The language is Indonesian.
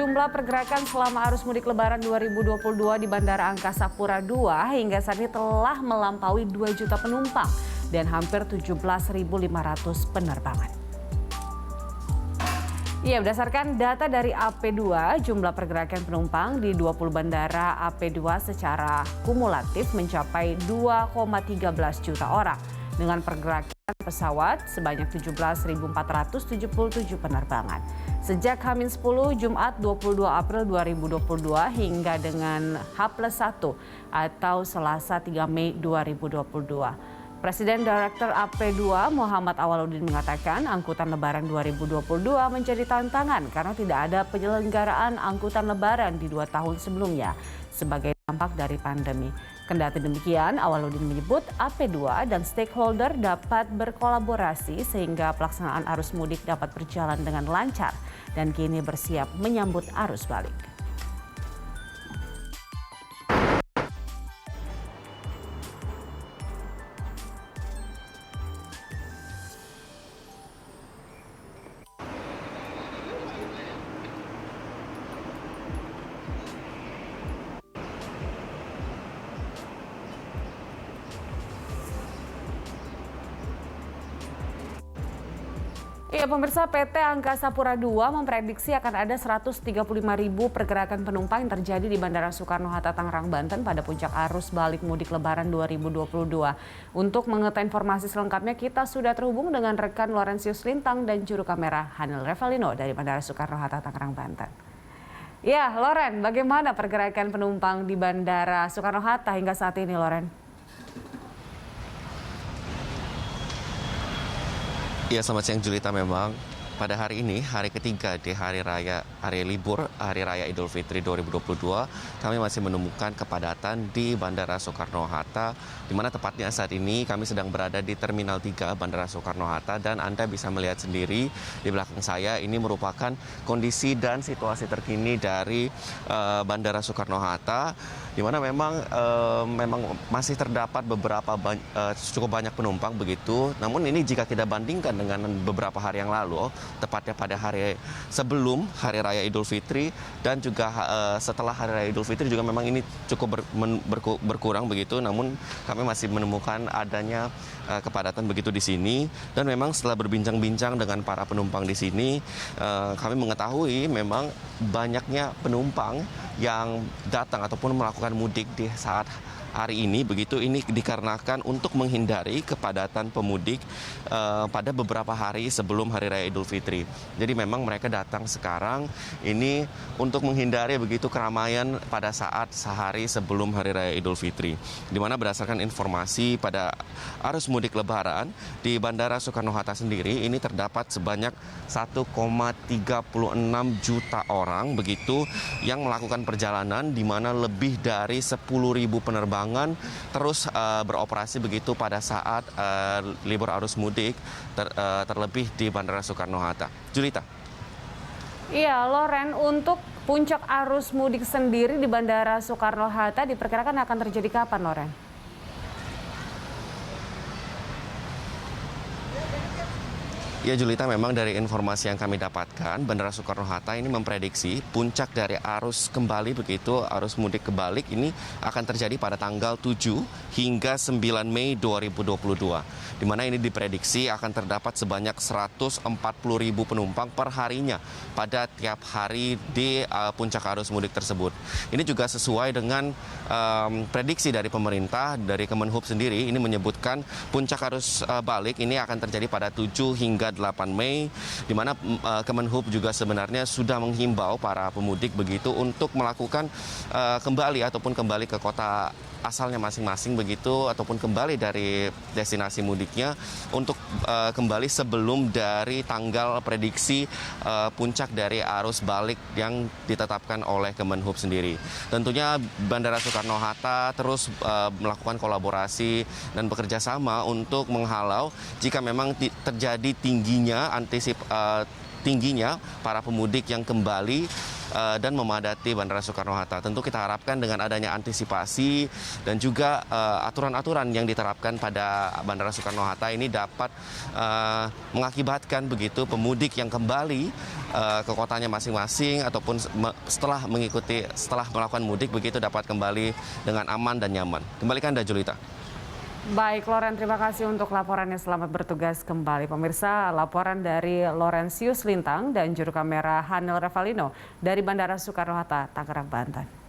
Jumlah pergerakan selama arus mudik Lebaran 2022 di Bandara Angkasa Pura II hingga saat ini telah melampaui 2 juta penumpang dan hampir 17.500 penerbangan. Ya, berdasarkan data dari AP2, jumlah pergerakan penumpang di 20 bandara AP2 secara kumulatif mencapai 2,13 juta orang dengan pergerakan pesawat sebanyak 17.477 penerbangan. Sejak H-10 Jumat 22 April 2022 hingga dengan H+1 atau Selasa 3 Mei 2022. Presiden Direktur AP2 Muhammad Awaludin mengatakan angkutan Lebaran 2022 menjadi tantangan karena tidak ada penyelenggaraan angkutan Lebaran di 2 tahun sebelumnya sebagai dampak dari pandemi. Kendati demikian, Awaludin menyebut AP2 dan stakeholder dapat berkolaborasi sehingga pelaksanaan arus mudik dapat berjalan dengan lancar dan kini bersiap menyambut arus balik. Ya, pemirsa, PT Angkasa Pura II memprediksi akan ada 135.000 pergerakan penumpang yang terjadi di Bandara Soekarno-Hatta, Tangerang, Banten pada puncak arus balik mudik Lebaran 2022. Untuk mengetahui informasi selengkapnya, kita sudah terhubung dengan rekan Lorenzius Lintang dan juru kamera Hanil Revalino dari Bandara Soekarno-Hatta, Tangerang, Banten. Ya, Loren, bagaimana pergerakan penumpang di Bandara Soekarno-Hatta hingga saat ini, Loren? Ya, selamat siang Julita. Memang pada hari ini, hari ketiga di hari libur Hari Raya Idul Fitri 2022, kami masih menemukan kepadatan di Bandara Soekarno-Hatta, di mana tepatnya saat ini kami sedang berada di Terminal 3 Bandara Soekarno-Hatta, dan Anda bisa melihat sendiri di belakang saya ini merupakan kondisi dan situasi terkini dari Bandara Soekarno-Hatta, di mana memang masih terdapat cukup banyak penumpang begitu. Namun ini jika kita bandingkan dengan beberapa hari yang lalu, tepatnya pada hari sebelum Hari Raya Idul Fitri dan juga setelah Hari Raya Idul Fitri juga memang ini cukup berkurang begitu. Namun kami masih menemukan adanya kepadatan begitu di sini, dan memang setelah berbincang-bincang dengan para penumpang di sini, kami mengetahui memang banyaknya penumpang yang datang ataupun melakukan mudik di saat hari ini begitu. Ini dikarenakan untuk menghindari kepadatan pemudik pada beberapa hari sebelum Hari Raya Idul Fitri. Jadi memang mereka datang sekarang ini untuk menghindari begitu keramaian pada saat sehari sebelum Hari Raya Idul Fitri. Di mana berdasarkan informasi pada arus mudik Lebaran di Bandara Soekarno-Hatta sendiri ini terdapat sebanyak 1,36 juta orang begitu yang melakukan perjalanan, di mana lebih dari 10.000 penerbangan terus beroperasi begitu pada saat libur arus mudik terlebih di Bandara Soekarno-Hatta. Julita. Iya, Loren, untuk puncak arus mudik sendiri di Bandara Soekarno-Hatta diperkirakan akan terjadi kapan, Loren? Ya Julita, memang dari informasi yang kami dapatkan, Bandara Soekarno-Hatta ini memprediksi puncak dari arus kembali begitu, arus mudik kebalik ini akan terjadi pada tanggal 7 hingga 9 Mei 2022. Di mana ini diprediksi akan terdapat sebanyak 140.000 penumpang per harinya pada tiap hari di puncak arus mudik tersebut. Ini juga sesuai dengan prediksi dari pemerintah, dari Kemenhub sendiri, ini menyebutkan puncak arus balik ini akan terjadi pada 7 hingga 8 Mei, di mana Kemenhub juga sebenarnya sudah menghimbau para pemudik begitu untuk melakukan kembali ke kota asalnya masing-masing begitu, ataupun kembali dari destinasi mudiknya untuk kembali sebelum dari tanggal prediksi puncak dari arus balik yang ditetapkan oleh Kemenhub sendiri. Tentunya Bandara Soekarno-Hatta terus melakukan kolaborasi dan bekerja sama untuk menghalau jika memang terjadi tingginya para pemudik yang kembali dan memadati Bandara Soekarno-Hatta. Tentu kita harapkan dengan adanya antisipasi dan juga aturan-aturan yang diterapkan pada Bandara Soekarno-Hatta ini dapat mengakibatkan begitu pemudik yang kembali ke kotanya masing-masing ataupun setelah melakukan mudik begitu dapat kembali dengan aman dan nyaman. Kembalikan Anda, Julita. Baik, Loren, terima kasih untuk laporannya. Selamat bertugas kembali. Pemirsa, laporan dari Laurentius Lintang dan juru kamera Hanel Revalino dari Bandara Soekarno-Hatta, Tangerang, Banten.